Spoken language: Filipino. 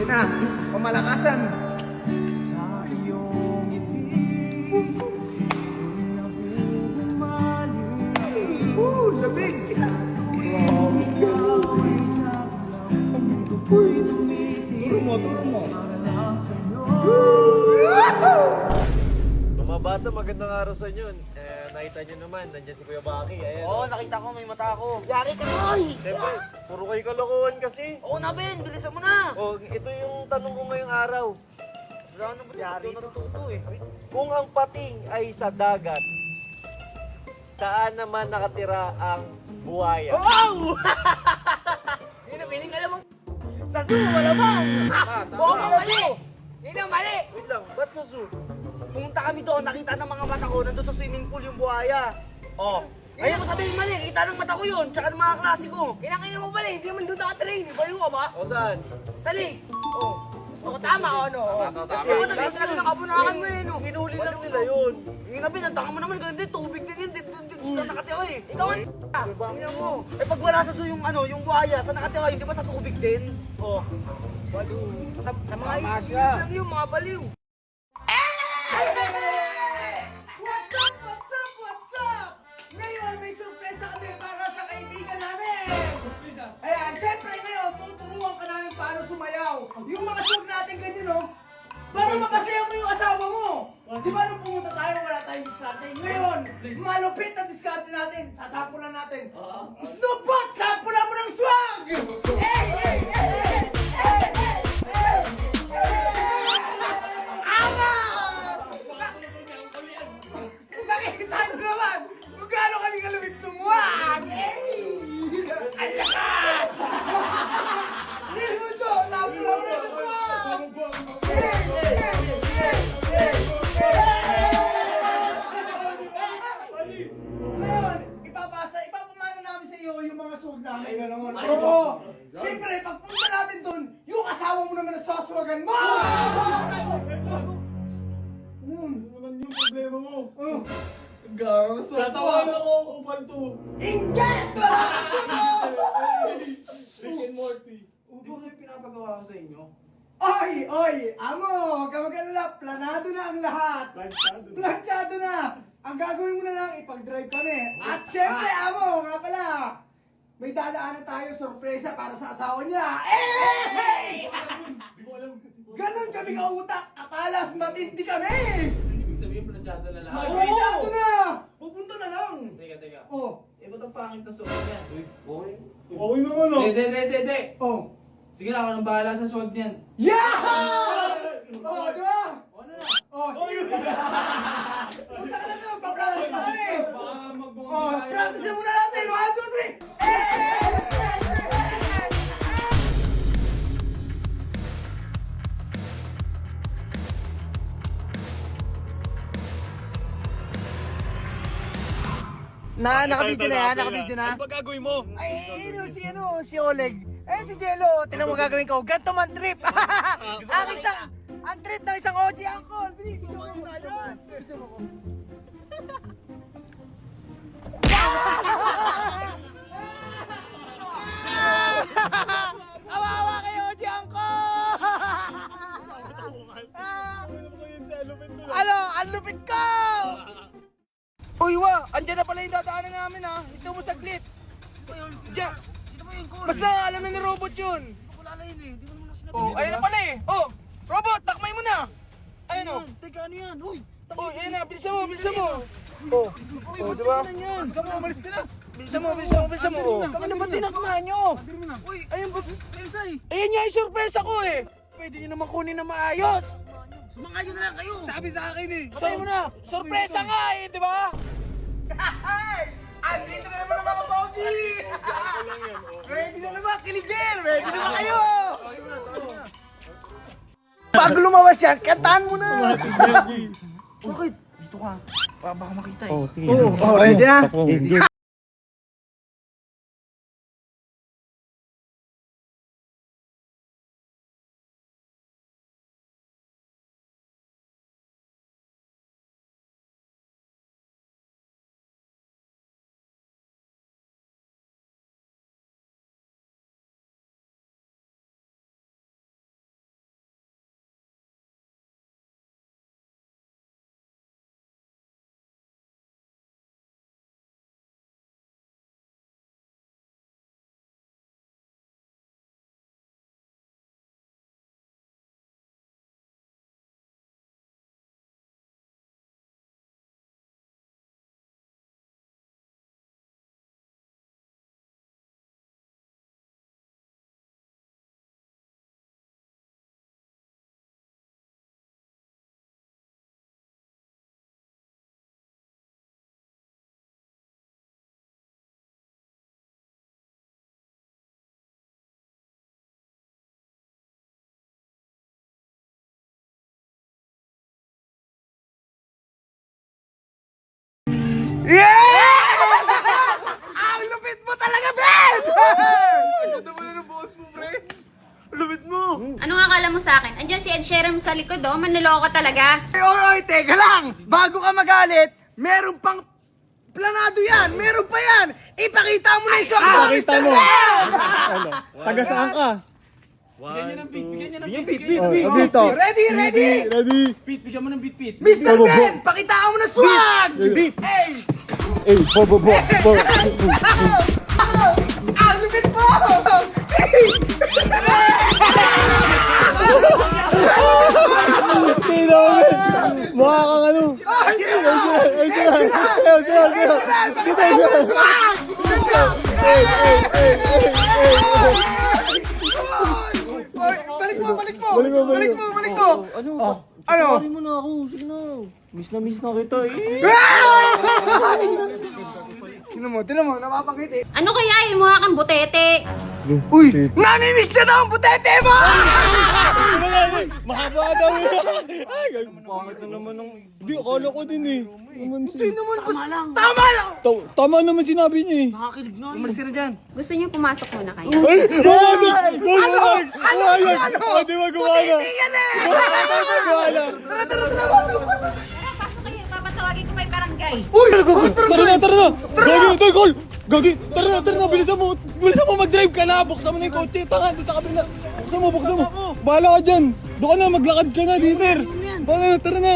Yun na, pamalakasan. Labig! Turo mo, turo mo. Mga bata, magandang araw sa inyo. Nakita nyo naman, nandiyan si Kuya Baki. Ayan. Oo, nakita ko, may mata ako. Yari ka, Noy! Siyempre, puro kayo kalokohan kasi. Oo na, Ben, bilisan mo na! Oh, ito yung tanong ko ngayong araw. Wala na ba Yari ito? ito. Natututo eh. Kung ang pating ay sa dagat, saan naman nakatira ang buhaya? Wow! Yun ang piling ka namang sa zoo, malamang! Oo, mali! Yun ang mali! Wait lang, ba't sa zoo? Pumunta kami doon, nakita ng mga mata ko, nandun sa swimming pool yung buhaya. Oh, Ngayon ko sabihin mali, kita ng mata ko yun, tsaka ng mga klase ko. Kinakina mo mali, hindi naman doon nakatrain. Baliw ka ba? o saan? Sa lake. Oo. Oo, tama o ano? Kasi Tama. matagal talaga ng kabunakan mo eh, no? Hinuli lang nila yun. Yung nabi, nandaka mo naman, ganun din, tubig din yun, dito nakatira eh. Ikaw ang tingnan mo. Eh pag wala sa zoo yung ano, yung buhaya, sa nakatira yun, di ba sa tubig din? Oh, Baliw. Sa mga iilig lang yung mga baliw. What's up? Ngayon may surpresa kami para sa kaibigan namin! Ayan, syempre ngayon, tuturuan ka namin paano sumayaw. Yung mga song natin ganyan, no? Para mapasaya mo yung asawa mo. Di ba nung pumunta tayo, wala tayong diskarte. Ngayon, malupit ang diskarte natin. Sasampulan natin. Snoop Bot, sampulan mo ng swag! Hey, hey, hey, hey! Hey, hey, hey! Angat! Nakikita nyo naman kung gaano kami kalumit sumuwag! Hey! Ang lakas! Hindi mo so, sampulan mo na sa swag! Hey, hey, hey, hey, hey! Ngayon, ipapamana namin sa iyo yung mga swag namin, gano'n. Oo! Siyempre, pagpunta natin dun, yung asawa mo naman na saswagan mo! Ano yun? Naman yung problema mo. Oh! Garas. Natawanan ako upal to. Ingat! Wala ka sumo! Rick and Morty. Di ba kayo pinapagawa ko sa inyo? Oy! Oy! Amo! Kapag alala, planado na ang lahat! Planchado. Planchado na! Ang gagawin mo na lang, ipag-drive kami. At syempre, amo, nga pala, may dadaanan tayo sorpresa para sa asawa niya. Eh! Di ko alam. Ganon kami kautak, katalas, matindi kami! Ibig sabihin, planchado na lahat. Planchado na! Pupunta na lang! Teka. Oh! Eh, ba't ang pangit na suot yan? Okay. Okay naman, oh! De. Oh! Sige na, ako nang bahala sa swag niyan. Yeah! Oh, di ba? O, ano na? Oh, sige! Punta ka na doon, pa-practice na kami! Baka magbong Oh, practice na muna natin! 1, 2, 3! Naka-video na yan? Naka-video na? Ano ba gagawin mo? Ay, si Oleg. Eh, si Jello. Tinan mo gagawin ko. Ganto man trip. Ang trip ng isang OG uncle. Bilis, video mo tayo. Video mo ko. Awawa kayo, OG uncle. Ano, ang lupit ko! Uy, wa! Andyan na pala yung dadaanan namin, ha? Ito mo saglit. Diyan. Sino ba yung call? Basta alam na ni robot yun. Wala na yun eh, hindi mo naman ako sinabi. Oh, ayun na pala eh. Oh, robot, takmay mo na. Ayun oh. Teka, ano yan? Uy! Oh, ayun na, bilisan mo. Oh, oh, di ba? Umalis ka na! Bilisan mo. Oh. Ano ba tinakma nyo? Uy, ayun ba? Pensay! Ayun nga yung surprise ko eh. Pwede nyo naman kunin na maayos. Sumangayo na lang kayo! Sabi sa akin eh. Patay mo na! Surpresa nga eh, di ba? Andito na naman ang mga pogi! Ready na naman, kiligin! Ready na ba kayo? Pag lumabas yan, kantaan mo na! Bakit? Dito ka. Baka makita eh. Oh, ready na? Ed Sheeran sa likod, oh. Manloloko talaga. Oy, teka lang! Bago ka magalit, meron pang planado yan! Meron pa yan! Ipakita mo na yung swag mo, Pakita Mr. mo. Ben! Ano? Taga saan ka? Bigyan niyo ng beat, bigyan niyo ng beat. beat, Oh, dito. Ready, ready! Ready? Pete, bigyan mo ng beat. Mr. Ben, pakitaan mo na swag! Hey! Eh, bo. Ang lupit mo! Tino, mukha kang ano. Ay, sila. Dito, sila. Balik mo! Balik mo. Ano? Sorry mo na ako. Sige na. Miss na kita eh. Tinan mo, napapangiti. Ano kaya yung mukha kang butete? Uy, namimiss niya daw ang putete mo! Mahaba daw yun. Ay, pangit na naman ng... Di, akala ko din eh. Tama lang! Tama naman sinabi niya eh. Nakakilig na. Umalis ka na dyan. Gusto niyo pumasok muna kayo? Ay, pumasok! Gumawag! Gumawag! O, di ba gumawag? Putete yan eh! Gumawag! Tara, pasok! Tara, pasok kayo. Papatawagin ko pa yung barangay. Uy! Tara na! Gagi, ito, Col! Gagi, tara na! Bilisan mo mag-drive ka na! Buksan mo na yung kotse! Tanga, doon sa kabila! Buksan mo! Bahala ka dyan! Doon ka na, maglakad ka na, Dieter! Bahala na, tara na!